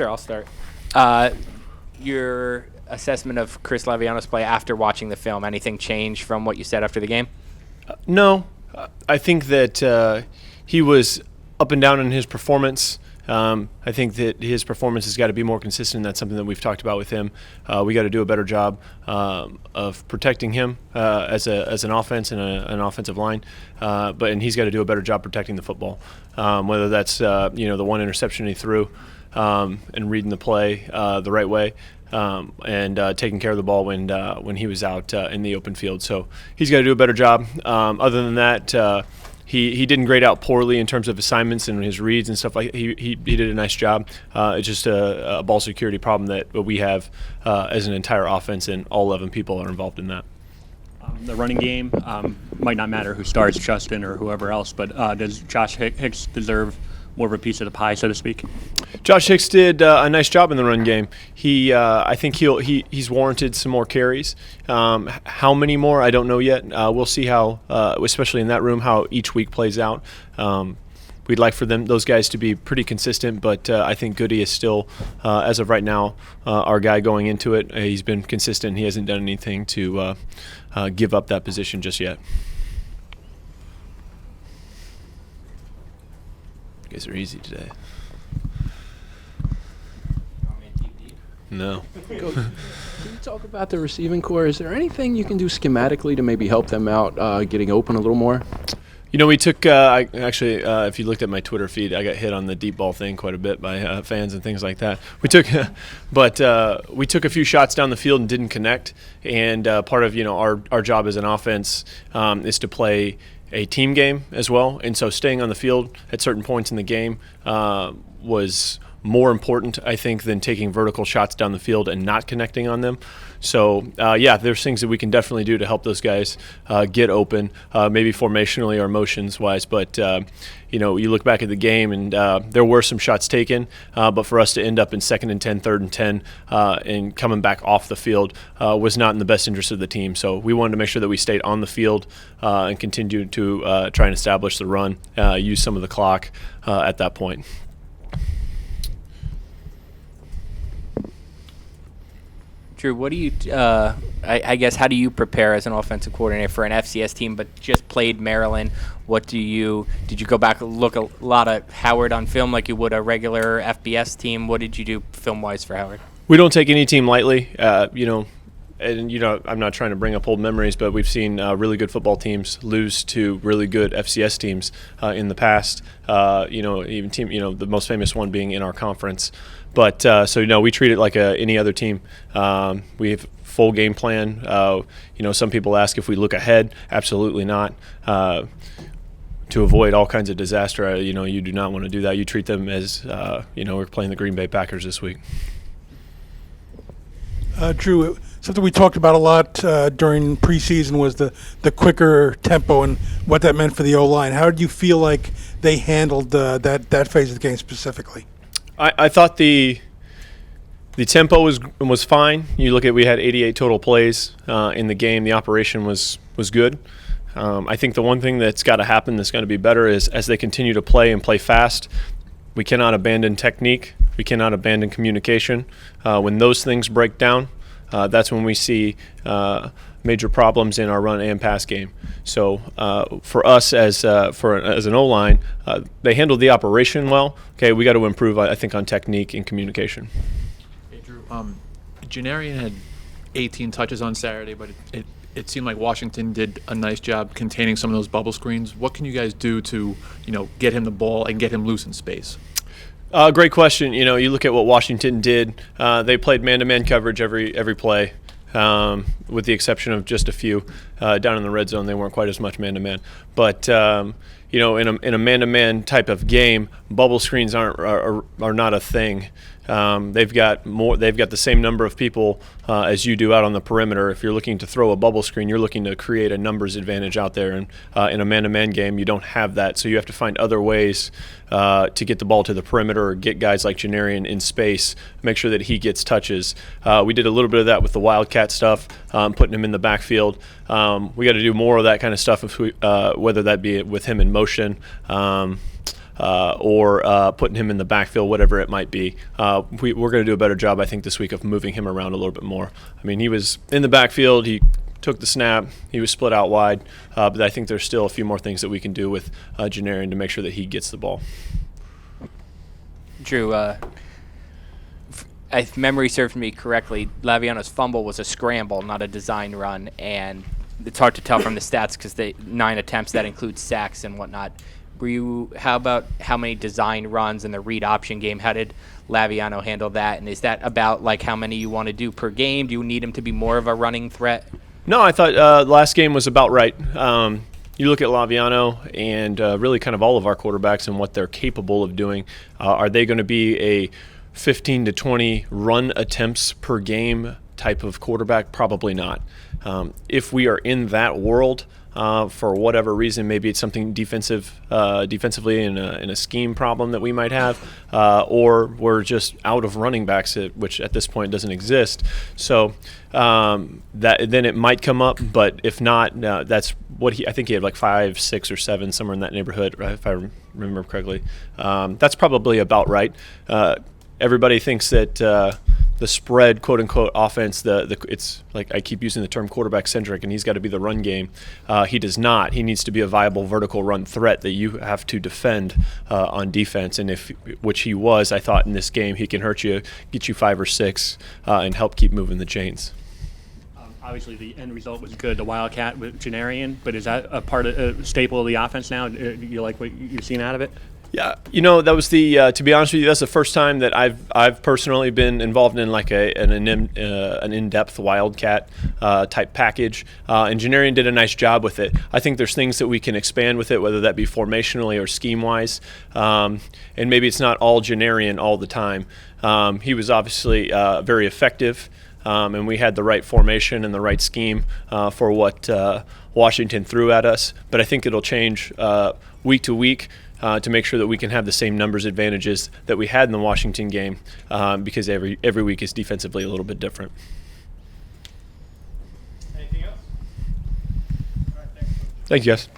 Sure, I'll start. Your assessment of Chris Leviano's play after watching the film, anything change from what you said after the game? No. I think that he was up and down in his performance. I think that his performance has got to be more consistent. That's something that we've talked about with him. We got to do a better job of protecting him as an offense and an offensive line. And he's got to do a better job protecting the football. Whether that's the one interception he threw and reading the play the right way. And taking care of the ball when he was out in the open field. So he's got to do a better job. Other than that, he didn't grade out poorly in terms of assignments and his reads and stuff like. He did a nice job. It's just a ball security problem that we have as an entire offense, and all 11 people are involved in that. The running game might not matter who starts, Justin or whoever else, but does Josh Hicks deserve more of a piece of the pie, so to speak? Josh Hicks did a nice job in the run game. I think he's warranted some more carries. How many more, I don't know yet. We'll see how, especially in that room, how each week plays out. We'd like for those guys to be pretty consistent, but I think Goody is still, as of right now, our guy going into it. He's been consistent. He hasn't done anything to give up that position just yet. You guys are easy today. No. Can you talk about the receiving core? Is there anything you can do schematically to maybe help them out getting open a little more? We took if you looked at my Twitter feed, I got hit on the deep ball thing quite a bit by fans and things like that. We took a few shots down the field and didn't connect. And part of our job as an offense is to play a team game as well, and so staying on the field at certain points in the game was more important, I think, than taking vertical shots down the field and not connecting on them. So, there's things that we can definitely do to help those guys get open, maybe formationally or motions-wise. But, you look back at the game, and there were some shots taken, but for us to end up in 2nd and 10, 3rd and 10, and coming back off the field was not in the best interest of the team. So we wanted to make sure that we stayed on the field and continued to try and establish the run, use some of the clock at that point. Drew, what do you, I guess, how do you prepare as an offensive coordinator for an FCS team but just played Maryland? Did you go back and look a lot at Howard on film like you would a regular FBS team? What did you do film-wise for Howard? We don't take any team lightly, I'm not trying to bring up old memories, but we've seen really good football teams lose to really good FCS teams in the past. Even the most famous one being in our conference. But we treat it like any other team. We have full game plan. Some people ask if we look ahead. Absolutely not. To avoid all kinds of disaster, you do not want to do that. You treat them as we're playing the Green Bay Packers this week. Drew, something we talked about a lot during preseason was the quicker tempo and what that meant for the O-line. How did you feel like they handled that phase of the game specifically? I thought the tempo was fine. You look at, we had 88 total plays in the game. The operation was good. I think the one thing that's got to happen that's going to be better is as they continue to play and play fast, we cannot abandon technique. We cannot abandon communication. When those things break down, that's when we see major problems in our run and pass game. So for us as an O-line, they handled the operation well. Okay, we got to improve, I think, on technique and communication. Hey, Drew, Janarian had 18 touches on Saturday, but it seemed like Washington did a nice job containing some of those bubble screens. What can you guys do to get him the ball and get him loose in space? Great question. You look at what Washington did. They played man-to-man coverage every play. With the exception of just a few down in the red zone. They weren't quite as much man-to-man. But in a man-to-man type of game, bubble screens are not a thing. They've got the same number of people as you do out on the perimeter. If you're looking to throw a bubble screen, you're looking to create a numbers advantage out there. And in a man-to-man game, you don't have that. So you have to find other ways to get the ball to the perimeter or get guys like Janarian in space, make sure that he gets touches. We did a little bit of that with the Wildcat stuff, putting him in the backfield. We got to do more of that kind of stuff, whether that be with him in motion. or putting him in the backfield, whatever it might be. We're going to do a better job, I think, this week of moving him around a little bit more. I mean, he was in the backfield. He took the snap. He was split out wide. But I think there's still a few more things that we can do with Janarian to make sure that he gets the ball. Drew, if memory serves me correctly, Laviano's fumble was a scramble, not a design run, and it's hard to tell from the stats because 9 attempts, that includes sacks and whatnot. How about how many design runs in the read option game? How did Laviano handle that? And is that about like how many you want to do per game? Do you need him to be more of a running threat? No, I thought last game was about right. You look at Laviano and really kind of all of our quarterbacks and what they're capable of doing. Are they going to be a 15 to 20 run attempts per game type of quarterback? Probably not. If we are in that world, for whatever reason, maybe it's something defensively in a scheme problem that we might have, or we're just out of running backs, which at this point doesn't exist. So that then it might come up, but if not, that's what I think he had like 5, 6, or 7, somewhere in that neighborhood, right, if I remember correctly. That's probably about right. Everybody thinks that the spread, quote unquote, offense, it's like I keep using the term quarterback centric, and he's got to be the run game. He does not. He needs to be a viable vertical run threat that you have to defend on defense. And which he was, I thought in this game, he can hurt you, get you 5 or 6, and help keep moving the chains. Obviously, the end result was good, the Wildcat with Janarian, but is that a staple of the offense now? Do you like what you've seen out of it? Yeah, that was to be honest with you, that's the first time that I've personally been involved in like an in-depth Wildcat type package, and Janarian did a nice job with it. I think there's things that we can expand with it, whether that be formationally or scheme-wise, and maybe it's not all Janarian all the time. He was obviously very effective, and we had the right formation and the right scheme for what Washington threw at us, but I think it'll change week to week. To make sure that we can have the same numbers advantages that we had in the Washington game, because every week is defensively a little bit different. Anything else? All right, thanks. Thank you, guys.